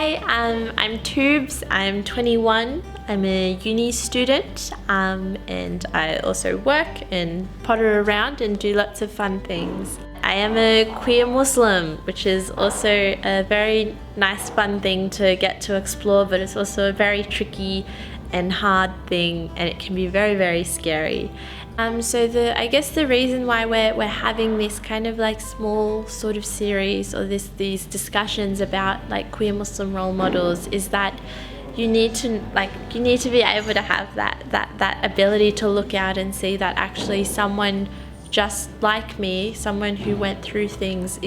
Hi, I'm Tubes. I'm 21. I'm a uni student, and I also work and potter around and do lots of fun things. I am a queer Muslim, which is also a very nice, fun thing to get to explore, but it's also a very tricky and hard thing, and it can be very, very scary. So I guess the reason why we're having this kind of like small sort of series or these discussions about like queer Muslim role models is that you need to be able to have that ability to look out and see that actually someone just like me, someone who went through things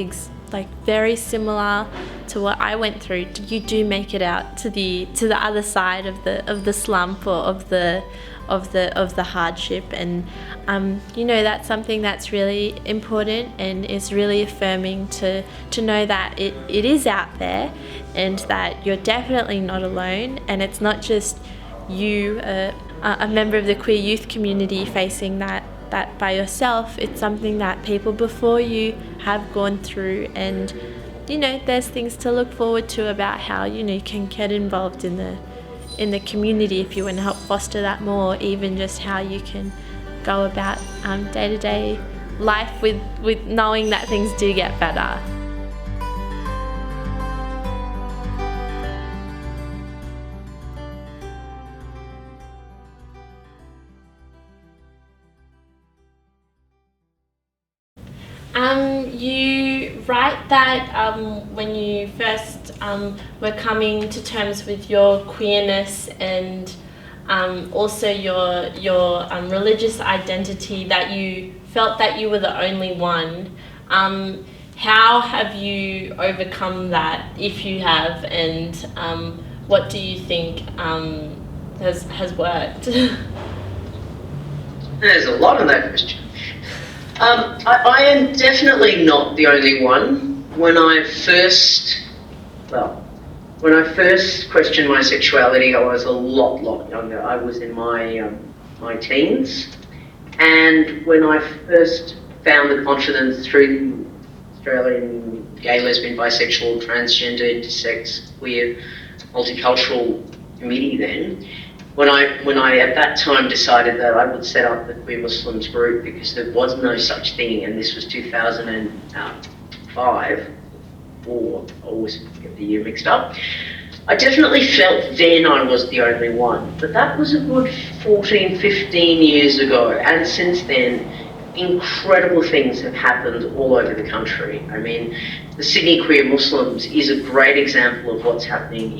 like very similar to what I went through, you do make it out to the other side of the slump or of the hardship, and that's something that's really important and is really affirming to know that it is out there and that you're definitely not alone, and it's not just you, a member of the queer youth community, facing that by yourself. It's something that people before you have gone through, and there's things to look forward to about how you can get involved in the community if you want to help foster that more, even just how you can go about day-to-day life with knowing that things do get better. You write that when you first were coming to terms with your queerness and also your religious identity, that you felt that you were the only one. How have you overcome that, if you have, and what do you think has worked? There's a lot in that question. I am definitely not the only one. When I first questioned my sexuality, I was a lot younger. I was in my teens, and when I first found the confidence through the Australian gay, lesbian, bisexual, transgender, intersex, queer, multicultural committee, then when I at that time decided that I would set up the Queer Muslims group, because there was no such thing, and this was 2005, or I always get the year mixed up, I definitely felt then I was the only one. But that was a good 14, 15 years ago, and since then, incredible things have happened all over the country. I mean, the Sydney Queer Muslims is a great example of what's happening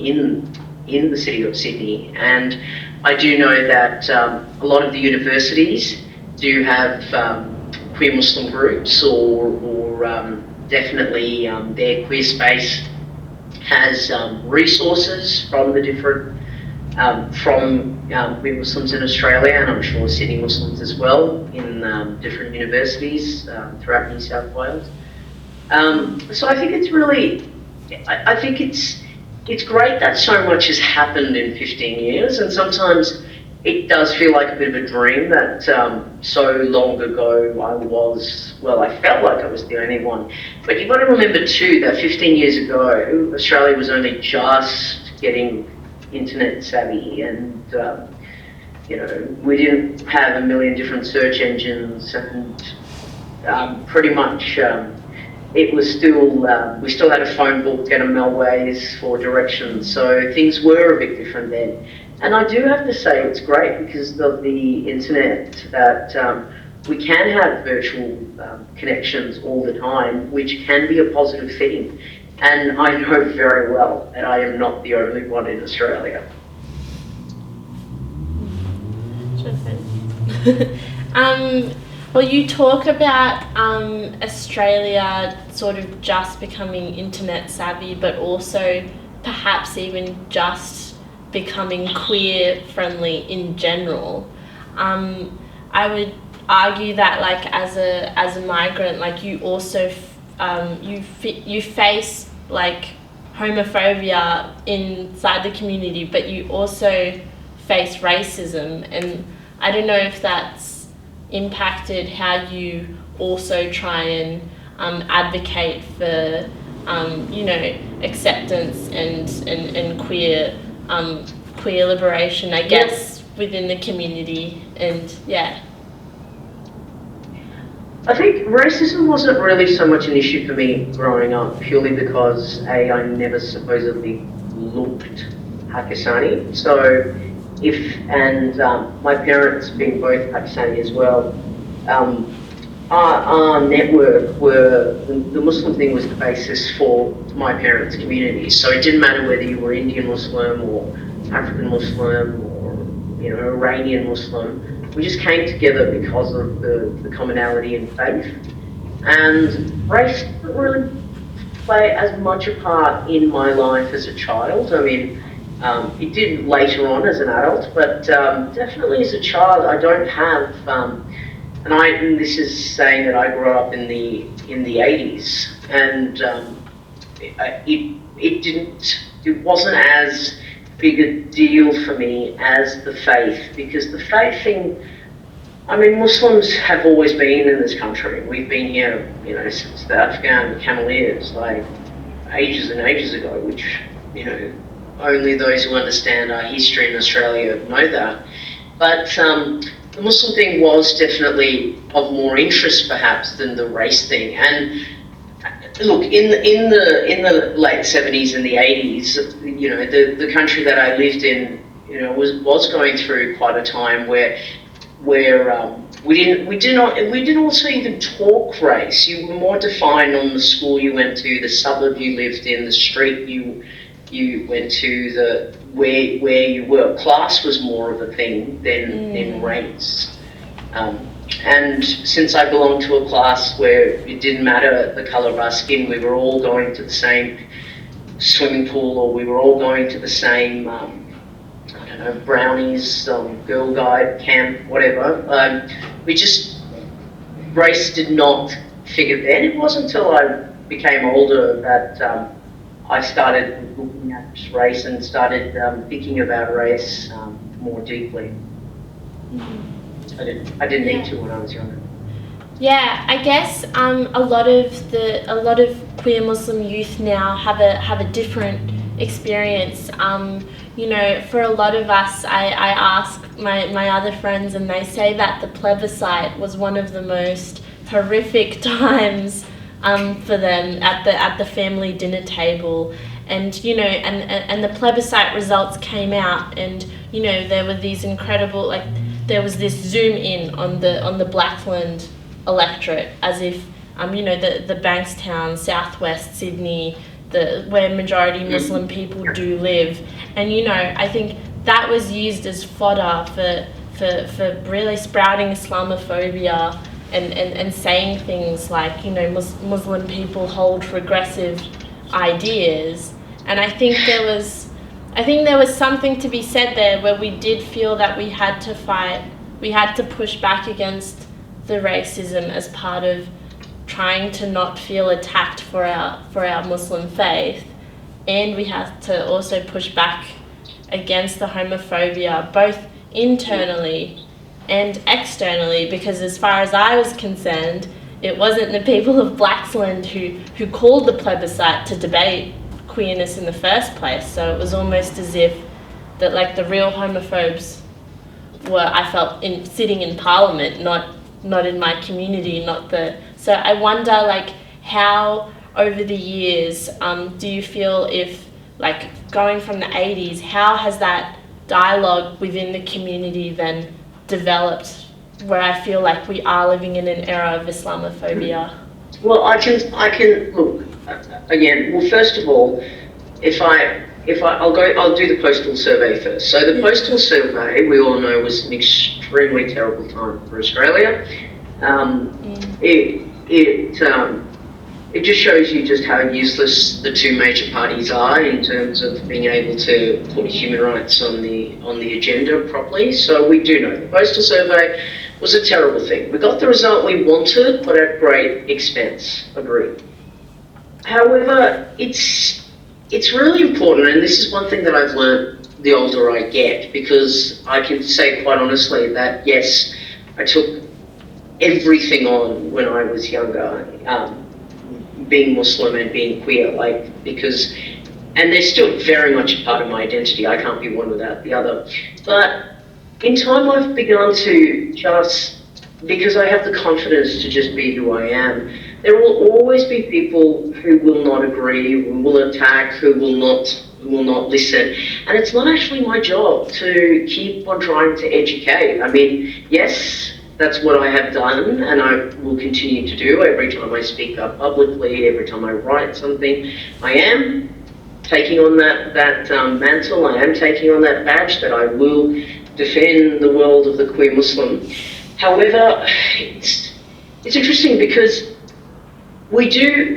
in the city of Sydney, and I do know that a lot of the universities do have queer Muslim groups, or definitely their queer space has resources from the different queer Muslims in Australia, and I'm sure Sydney Muslims as well, in different universities throughout New South Wales. So I think it's really, I think it's great that so much has happened in 15 years, and sometimes it does feel like a bit of a dream that so long ago I felt like I was the only one. But you've got to remember too that 15 years ago, Australia was only just getting internet savvy, and we didn't have a million different search engines, and pretty much it was still, we still had a phone book and a mailways for directions, so things were a bit different then. And I do have to say it's great because of the internet that we can have virtual connections all the time, which can be a positive thing. And I know very well that I am not the only one in Australia. Well, you talk about Australia sort of just becoming internet savvy, but also perhaps even just becoming queer friendly in general. I would argue that, like, as a migrant, like, you also you face like homophobia inside the community, but you also face racism, and I don't know if that's impacted how you also try and advocate for acceptance and queer liberation, I guess, within the community. And I think racism wasn't really so much an issue for me growing up, purely because I never supposedly looked Pakistani. So my parents being both Pakistani as well, our network the Muslim thing was the basis for my parents' community. So it didn't matter whether you were Indian Muslim or African Muslim or Iranian Muslim. We just came together because of the commonality in faith. And race didn't really play as much a part in my life as a child. I mean, it did later on as an adult, but definitely as a child, I don't have. And this is saying that I grew up in the 80s, and it wasn't as big a deal for me as the faith, because the faith thing, I mean, Muslims have always been in this country. We've been here, since the Afghan Cameliers, like ages and ages ago, which, only those who understand our history in Australia know that. But the Muslim thing was definitely of more interest, perhaps, than the race thing. And look, in the late 70s and the 80s, the country that I lived in, was going through quite a time where we didn't also even talk race. You were more defined on the school you went to, the suburb you lived in, the street you went to, where you were. Class was more of a thing than race. And since I belonged to a class where it didn't matter the colour of our skin, we were all going to the same swimming pool, or we were all going to the same, brownies, Girl Guide camp, whatever. Race did not figure then. It wasn't until I became older that I started looking at race and started thinking about race more deeply. I didn't need to when I was younger. Yeah, I guess a lot of queer Muslim youth now have a different experience. For a lot of us, I ask my other friends, and they say that the plebiscite was one of the most horrific times for them at the family dinner table. And and the plebiscite results came out, and there were these incredible, there was this zoom in on the Blackland electorate, as if the Bankstown, southwest Sydney, where majority Muslim people do live, and I think that was used as fodder for really sprouting Islamophobia and saying things like Muslim people hold progressive ideas. And I think there was something to be said there, where we did feel that we had to fight, we had to push back against the racism as part of trying to not feel attacked for our Muslim faith, and we had to also push back against the homophobia, both internally and externally, because as far as I was concerned, it wasn't the people of Blaxland who called the plebiscite to debate queerness in the first place. So it was almost as if that the real homophobes were, I felt, sitting in Parliament, not in my community, so I wonder how over the years do you feel, if going from the 80s, how has that dialogue within the community then developed, where I feel like we are living in an era of Islamophobia? Well, I can look again. Well, first of all, I'll do the postal survey first. So the postal survey, we all know, was an extremely terrible time for Australia. It just shows you just how useless the two major parties are in terms of being able to put human rights on the agenda properly. So we do know the postal survey was a terrible thing. We got the result we wanted, but at great expense. Agreed. However, it's really important, and this is one thing that I've learned the older I get, because I can say quite honestly that yes, I took everything on when I was younger. being Muslim and being queer, like, because, and they're still very much a part of my identity. I can't be one without the other. But in time I've begun to just, because I have the confidence to just be who I am, there will always be people who will not agree, who will attack, who will not listen. And it's not actually my job to keep on trying to educate. I mean, yes, that's what I have done and I will continue to do every time I speak up publicly, every time I write something. I am taking on that mantle, I am taking on that badge that I will defend the world of the queer Muslim. However, it's interesting because we do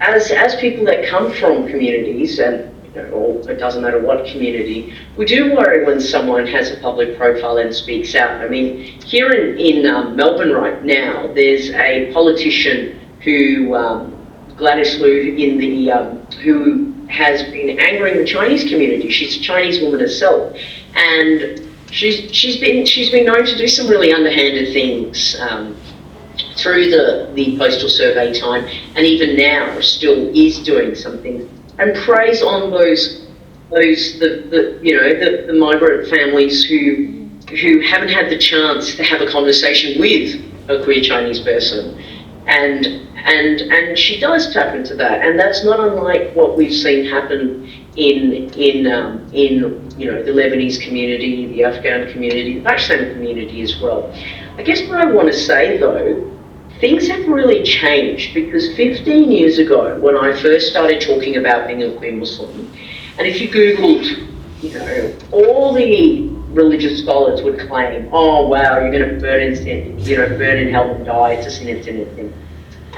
as people that come from communities, and or it doesn't matter what community, we do worry when someone has a public profile and speaks out. I mean, here in Melbourne right now, there's a politician who, Gladys Liu, who has been angering the Chinese community. She's a Chinese woman herself, and she's been known to do some really underhanded things through the postal survey time, and even now still is doing some things, and preys on the migrant families who haven't had the chance to have a conversation with a queer Chinese person, and she does tap into that, and that's not unlike what we've seen happen in the Lebanese community, the Afghan community, the Pakistani community as well. I guess what I want to say though, things have really changed, because 15 years ago, when I first started talking about being a queer Muslim, and if you Googled, all the religious scholars would claim, oh wow, you're going to burn in hell and die, it's a sin, it's a sin, it's a sin.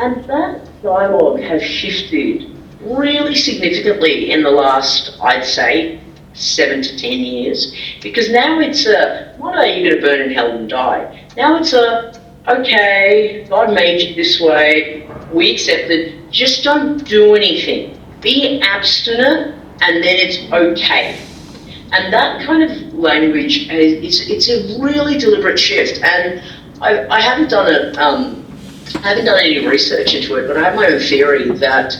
And that dialogue has shifted really significantly in the last, I'd say, 7 to 10 years, because now it's not are you going to burn in hell and die? Now it's okay, God made you this way, we accept it, just don't do anything. Be abstinent, and then it's okay. And that kind of language, it's a really deliberate shift. And I haven't done any research into it, but I have my own theory that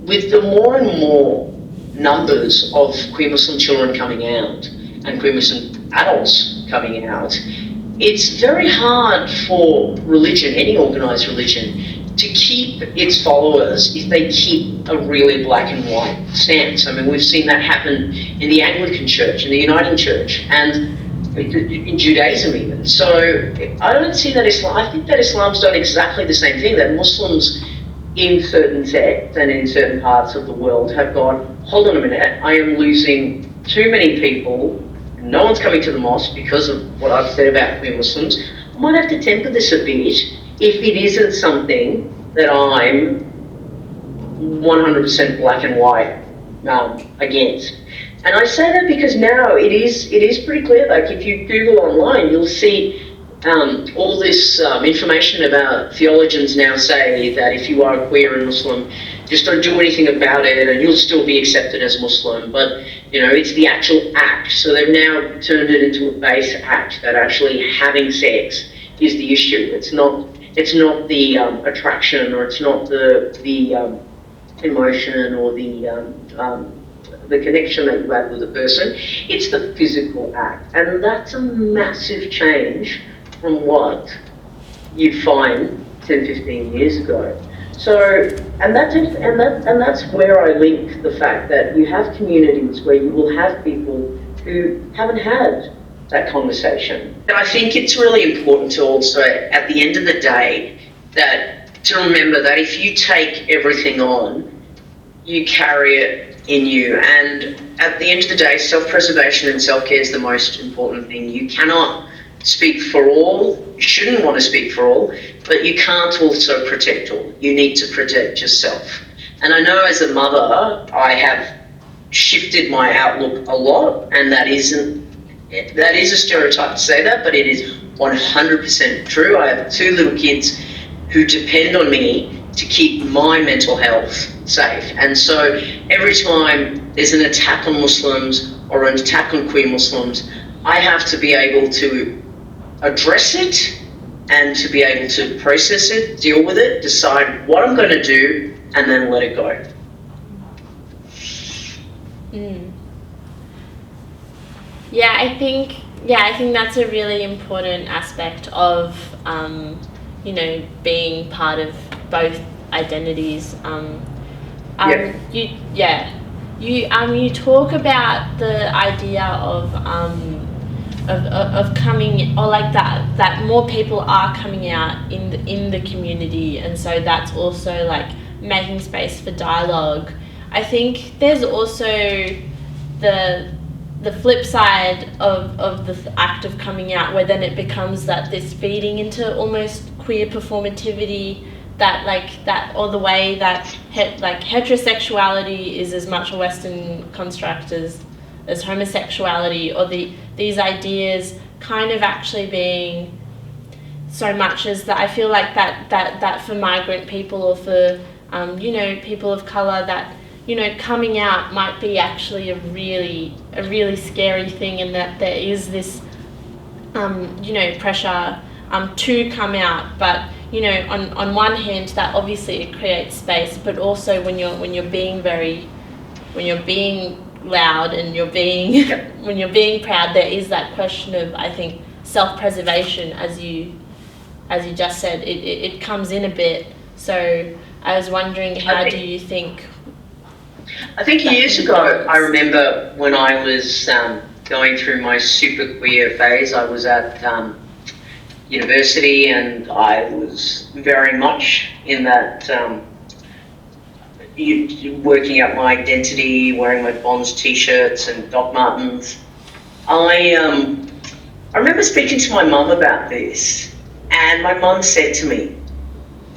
with the more and more numbers of queer Muslim children coming out and queer Muslim adults coming out, it's very hard for religion, any organised religion, to keep its followers if they keep a really black and white stance. I mean, we've seen that happen in the Anglican Church, in the Uniting Church, and in Judaism even. So I don't see that I think that Islam's done exactly the same thing, that Muslims in certain sects and in certain parts of the world have gone, hold on a minute, I am losing too many people, no one's coming to the mosque because of what I've said about queer Muslims. I might have to temper this a bit if it isn't something that I'm 100% black and white against. And I say that because now it is pretty clear. Like if you Google online, you'll see all this information about theologians now say that if you are queer and Muslim, just don't do anything about it and you'll still be accepted as Muslim. But it's the actual act. So they've now turned it into a base act, that actually having sex is the issue. It's not the attraction, or it's not the emotion, or the connection that you have with a person. It's the physical act, and that's a massive change from what you'd find 10, 15 years ago. So, and that's where I link the fact that you have communities where you will have people who haven't had that conversation. And I think it's really important to also, at the end of the day, to remember that if you take everything on, you carry it in you. And at the end of the day, self-preservation and self-care is the most important thing. You cannot speak for all, you shouldn't want to speak for all, but you can't also protect all. You need to protect yourself. And I know as a mother, I have shifted my outlook a lot, and that is a stereotype to say that, but it is 100% true. I have 2 little kids who depend on me to keep my mental health safe. And so every time there's an attack on Muslims or an attack on queer Muslims, I have to be able to address it and to be able to process it, deal with it, decide what I'm going to do, and then let it go. Yeah, I think that's a really important aspect of being part of both identities. You talk about the idea of coming, or like that more people are coming out in the community, and so that's also like making space for dialogue. I think there's also the flip side of the act of coming out, where then it becomes that this feeding into almost queer performativity, or the way that heterosexuality is as much a Western construct as homosexuality, or these ideas kind of actually being so much as that. I feel like that for migrant people, or for people of colour, that coming out might be actually a really scary thing, and that there is this pressure to come out. But on one hand, that obviously it creates space, but also when you're being loud and you're being when you're being proud, there is that question of, I think, self-preservation, as you just said. It comes in a bit. So I was wondering, how do you think? I think years ago, I remember when I was going through my super queer phase, I was at university, and I was very much in that working out my identity, wearing my Bonds t-shirts and Doc Martens. I remember speaking to my mum about this, and my mum said to me,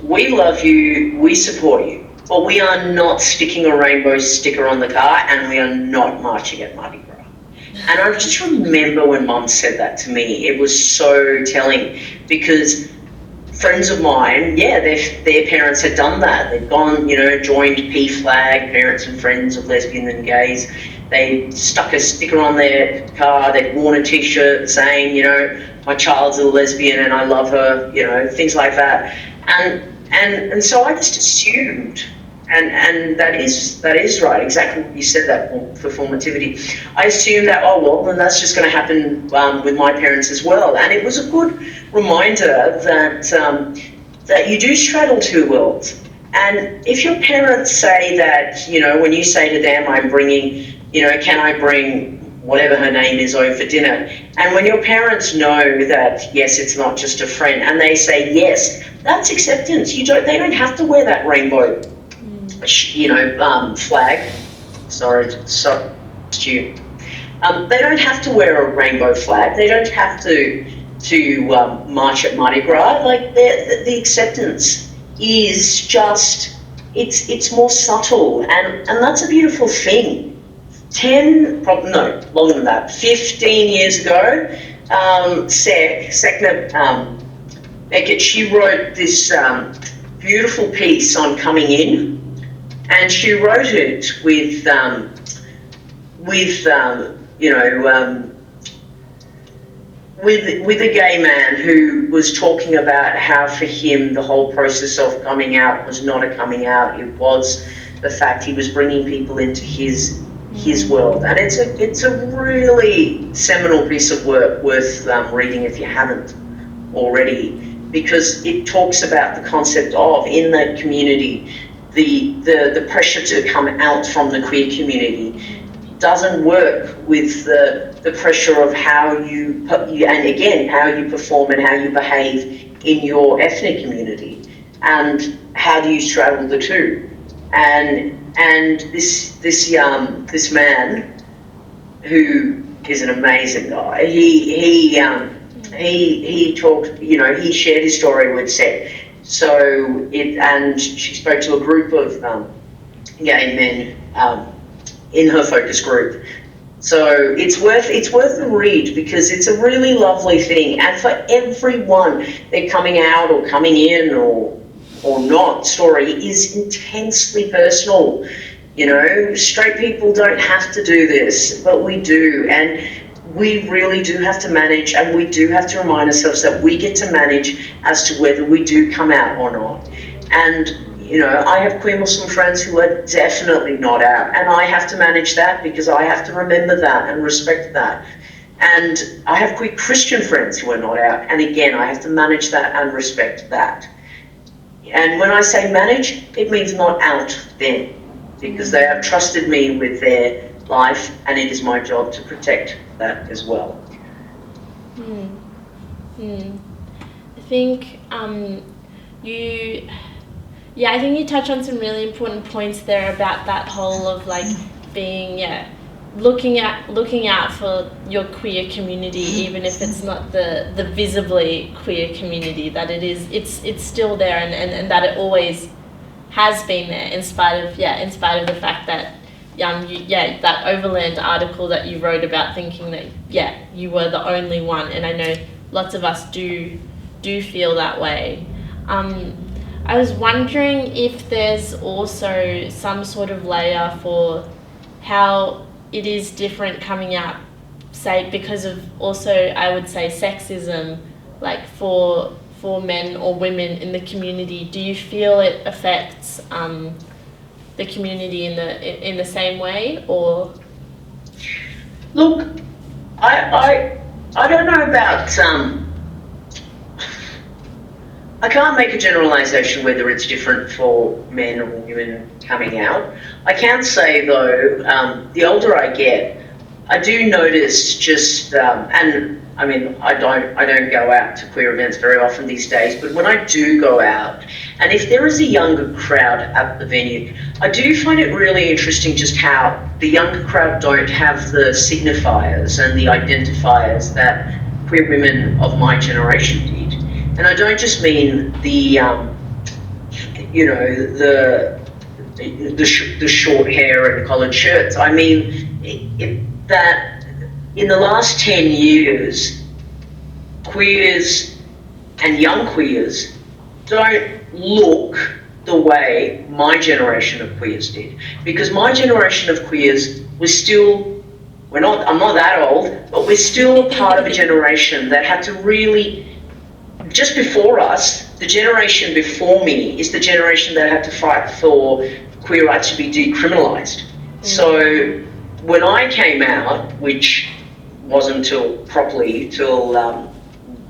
"We love you, we support you, but we are not sticking a rainbow sticker on the car, and we are not marching at Mardi Gras." And I just remember when Mum said that to me, it was so telling, because friends of mine, their parents had done that. They'd gone, joined PFLAG, Parents and Friends of Lesbian and Gays. They stuck a sticker on their car. They'd worn a t-shirt saying, "My child's a lesbian and I love her," things like that. And so I just assumed, and that is right, exactly what you said, that performativity. I assumed that, then that's just going to happen with my parents as well. And it was a good reminder that you do straddle two worlds. And if your parents say that, when you say to them, "I'm bringing, can I bring whatever her name is over for dinner?" And when your parents know that, yes, it's not just a friend, and they say yes, that's acceptance. They don't have to wear that rainbow, flag. Sorry, Stu. They don't have to wear a rainbow flag. They don't have to march at Mardi Gras. Like the acceptance is just, it's more subtle, and that's a beautiful thing. Longer than that, 15 years ago, Sekna Beckett, she wrote this beautiful piece on coming in, and she wrote it with a gay man who was talking about how for him the whole process of coming out was not a coming out. It was the fact he was bringing people into his world. And it's a really seminal piece of work worth reading if you haven't already, because it talks about the concept of, in that community, the pressure to come out from the queer community doesn't work with the pressure of how you perform and how you behave in your ethnic community, and how do you straddle the two. And this man, who is an amazing guy, he talked, he shared his story with Seth. And she spoke to a group of gay men in her focus group. So it's worth the read, because it's a really lovely thing. And for everyone, their coming out or coming in or not story is intensely personal. Straight people don't have to do this, but we do. And we really do have to manage, and we do have to remind ourselves that we get to manage as to whether we do come out or not. And I have queer Muslim friends who are definitely not out, and I have to manage that because I have to remember that and respect that. And I have queer Christian friends who are not out, and again, I have to manage that and respect that. And when I say manage, it means not out them, because they have trusted me with their life, and it is my job to protect that as well. I think I think you touch on some really important points there about that whole of like being looking out for your queer community, even if it's not the visibly queer community, that it's still there, and that it always has been there in spite of the fact that that Overland article that you wrote about, thinking that you were the only one, and I know lots of us do feel that way. I was wondering if there's also some sort of layer for how it is different coming out, say, because of also, I would say, sexism, like for men or women in the community. Do you feel it affects the community in the same way, or? Look, I don't know about I can't make a generalisation whether it's different for men or women coming out. I can say though, the older I get, I do notice just, and I mean, I don't go out to queer events very often these days, but when I do go out, and if there is a younger crowd at the venue, I do find it really interesting just how the younger crowd don't have the signifiers and the identifiers that queer women of my generation did. And I don't just mean the short hair and collared shirts. I mean that in the last 10 years, queers and young queers don't look the way my generation of queers did. Because my generation of queers was still, I'm not that old, but we're still part of a generation that had to really, just before us, the generation before me is the generation that had to fight for queer rights to be decriminalised. So when I came out, which wasn't till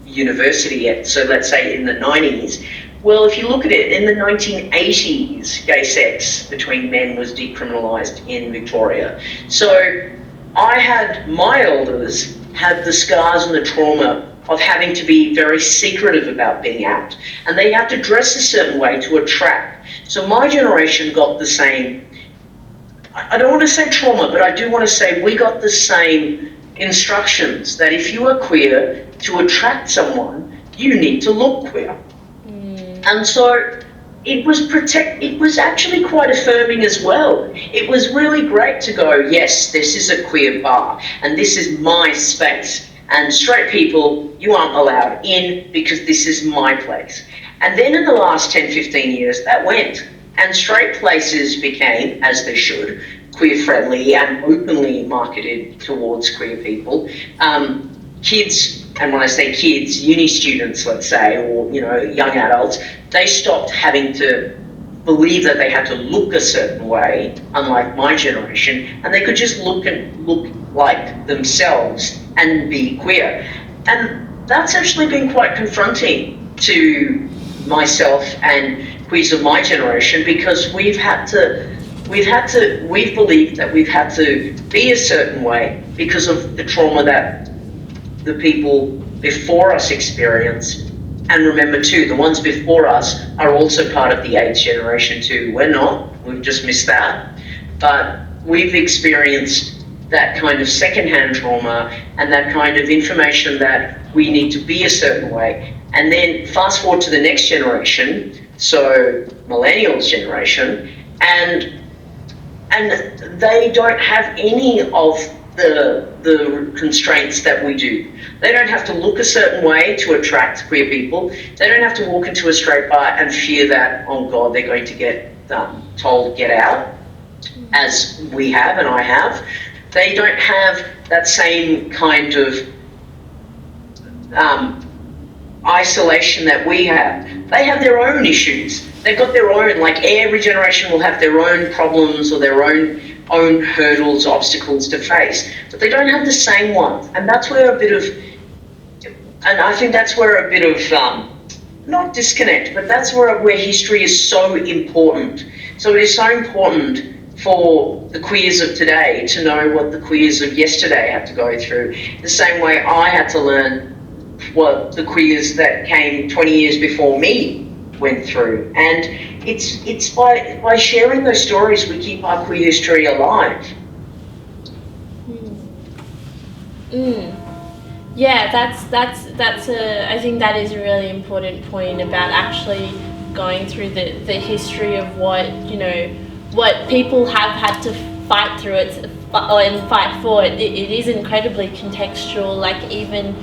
university yet, so let's say in the 90s, well, if you look at it, in the 1980s, gay sex between men was decriminalised in Victoria. So my elders had the scars and the trauma of having to be very secretive about being out. And they had to dress a certain way to attract. So my generation got the same, I don't want to say trauma, but I do want to say we got the same instructions that if you are queer, to attract someone, you need to look queer. And so it was actually quite affirming as well. It was really great to go, yes, this is a queer bar, and this is my space. And straight people, you aren't allowed in because this is my place. And then in the last 10, 15 years, that went. And straight places became, as they should, queer-friendly and openly marketed towards queer people. Kids, and when I say kids, uni students, let's say, or young adults, they stopped having to believe that they had to look a certain way, unlike my generation, and they could just look like themselves and be queer. And that's actually been quite confronting to myself and queers of my generation, because we've believed that we've had to be a certain way because of the trauma that the people before us experienced. And remember too, the ones before us are also part of the AIDS generation too. We're not, we've just missed that. But we've experienced that kind of secondhand trauma and that kind of information that we need to be a certain way. And then fast forward to the next generation, so millennials generation, and they don't have any of the constraints that we do. They don't have to look a certain way to attract queer people. They don't have to walk into a straight bar and fear that, oh God, they're going to get told get out, as we have and I have. They don't have that same kind of isolation that we have. They have their own issues. They've got their own, like every generation will have their own problems or their own hurdles, obstacles to face, but they don't have the same ones. And that's where I think that's where a bit of, not disconnect, but that's where history is so important. So it is so important for the queers of today to know what the queers of yesterday had to go through. The same way I had to learn what the queers that came 20 years before me went through. And it's by sharing those stories we keep our queer history alive. Yeah, that's I think that is a really important point about actually going through the history of what people have had to fight through and fight for. It is incredibly contextual. Like even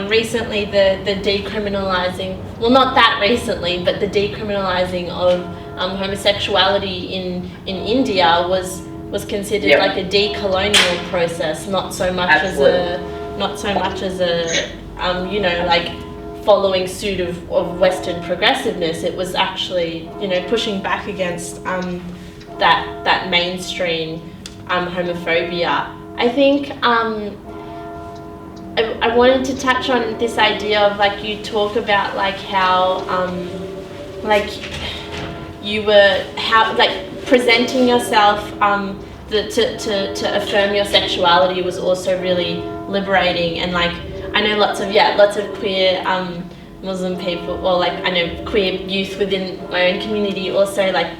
recently the decriminalising, well, not that recently, but the decriminalising of homosexuality in India was considered like a decolonial process, not so much as a like following suit of Western progressiveness. It was actually pushing back against that mainstream homophobia. I think I wanted to touch on this idea of, like, you talk about like how like you were presenting yourself to affirm your sexuality was also really liberating. And like I know lots of queer Muslim people, or like I know queer youth within my own community also like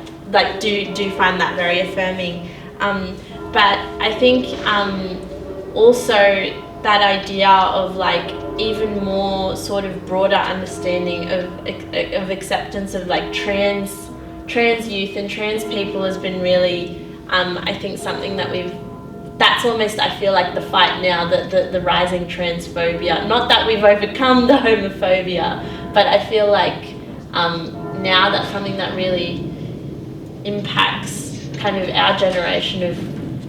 do find that very affirming. But I think also that idea of like even more sort of broader understanding of acceptance of like trans youth and trans people has been really I think something that's almost, I feel like, the fight now, the rising transphobia. Not that we've overcome the homophobia, but I feel like now that's something that really impacts kind of our generation of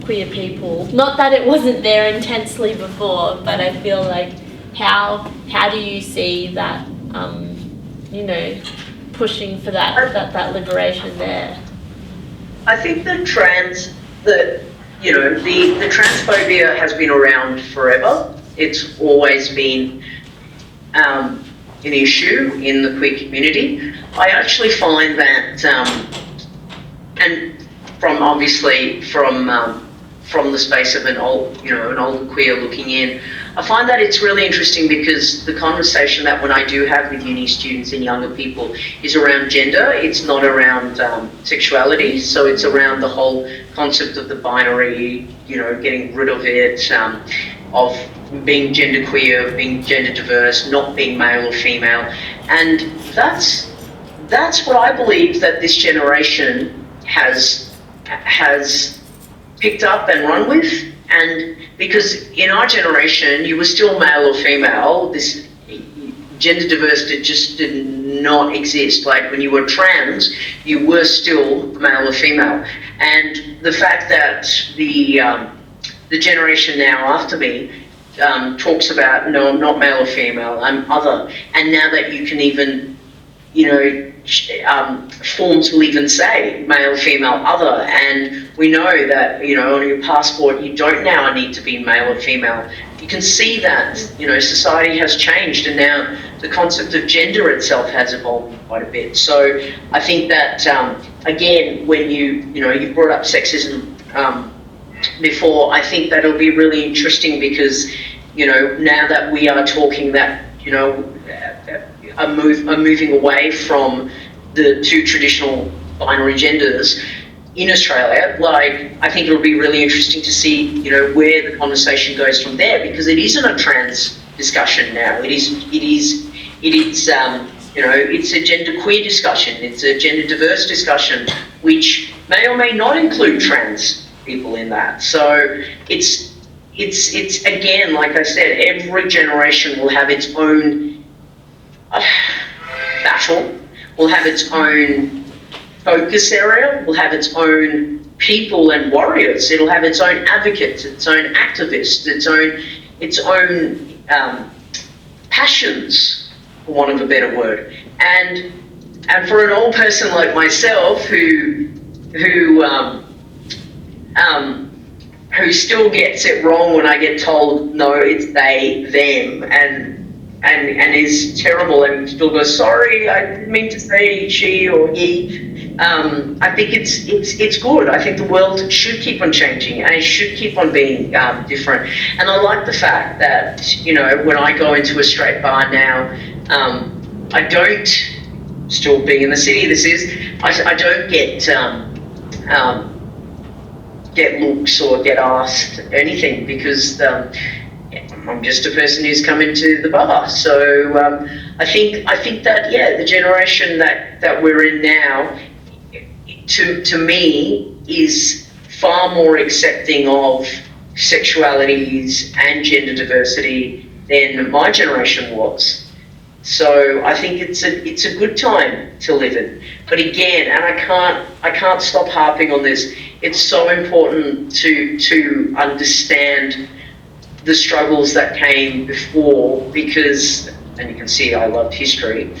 queer people. Not that it wasn't there intensely before, but I feel like how do you see that pushing for that liberation there? I think the transphobia has been around forever. It's always been an issue in the queer community. I actually find that, and from the space of an older queer looking in, I find that it's really interesting because the conversation that when I do have with uni students and younger people is around gender. It's not around sexuality. So it's around the whole concept of the binary, getting rid of it, of being genderqueer, being gender diverse, not being male or female. And that's what I believe that this generation has picked up and run with. And because in our generation you were still male or female, this gender diversity just did not exist. Like when you were trans, you were still male or female. And the fact that the generation now after me talks about, no, I'm not male or female, I'm other. And now that you can even, forms will even say male, female, other, and we know that on your passport you don't now need to be male or female. You can see that society has changed, and now the concept of gender itself has evolved quite a bit. So I think that again, when you brought up sexism before, I think that it'll be really interesting because now that we are talking that are moving away from the two traditional binary genders in Australia, like I think it'll be really interesting to see, where the conversation goes from there, because it isn't a trans discussion now. It's a gender queer discussion. It's a gender diverse discussion, which may or may not include trans people in that. So it's again, like I said, every generation will have its own battle, will have its own focus area will have its own people and warriors. It'll have its own advocates, its own activists, its own passions, for want of a better word. And for an old person like myself who still gets it wrong when I get told no, it's they, them, and is terrible and still goes, sorry, I didn't mean to say she or he. I think it's good. I think the world should keep on changing and it should keep on being different. And I like the fact that, you know, when I go into a straight bar now, I don't, still being in the city, I don't get looks or get asked anything because I'm just a person who's come into the bar. So I think that, yeah, the generation that we're in now, to me, is far more accepting of sexualities and gender diversity than my generation was. So I think it's a good time to live in. But again, and I can't stop harping on this, it's so important to understand the struggles that came before, because, and you can see I loved history,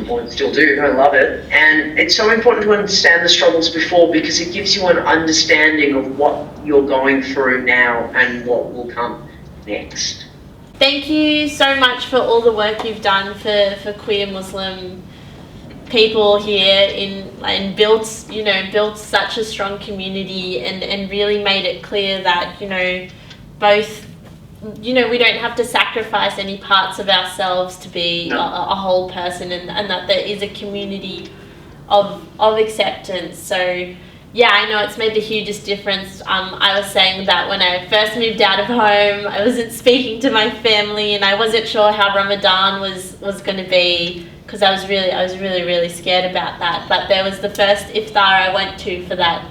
or still do, I love it, and it's so important to understand the struggles before because it gives you an understanding of what you're going through now and what will come next. Thank you so much for all the work you've done for queer Muslim people here and built such a strong community and really made it clear that, you know, both, you know, we don't have to sacrifice any parts of ourselves to be a whole person, and that there is a community of acceptance. So yeah, I know it's made the hugest difference. I was saying that when I first moved out of home, I wasn't speaking to my family and I wasn't sure how Ramadan was going to be, because I was really scared about that. But there was the first iftar I went to for that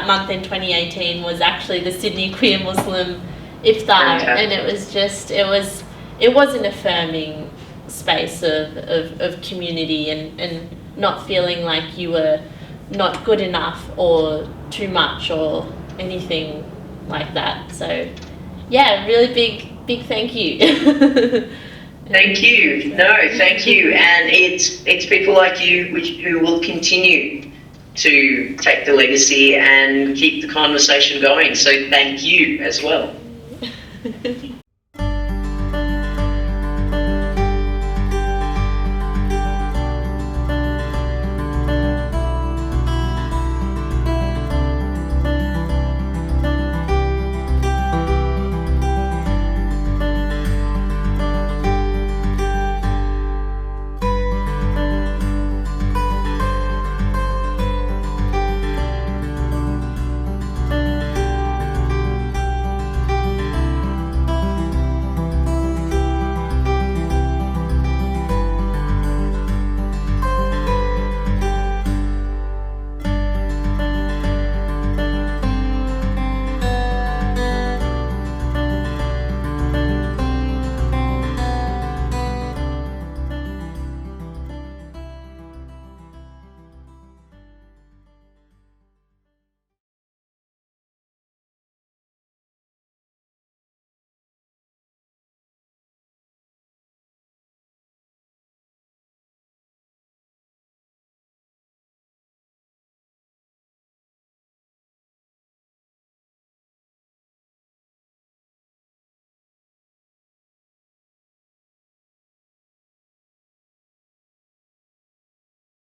month in 2018 was actually the Sydney Queer Muslim iftar, and it was an affirming space of community and not feeling like you were not good enough or too much or anything like that. So yeah, really big thank you. Thank you. No, thank you. And it's people like you who will continue to take the legacy and keep the conversation going. So thank you as well.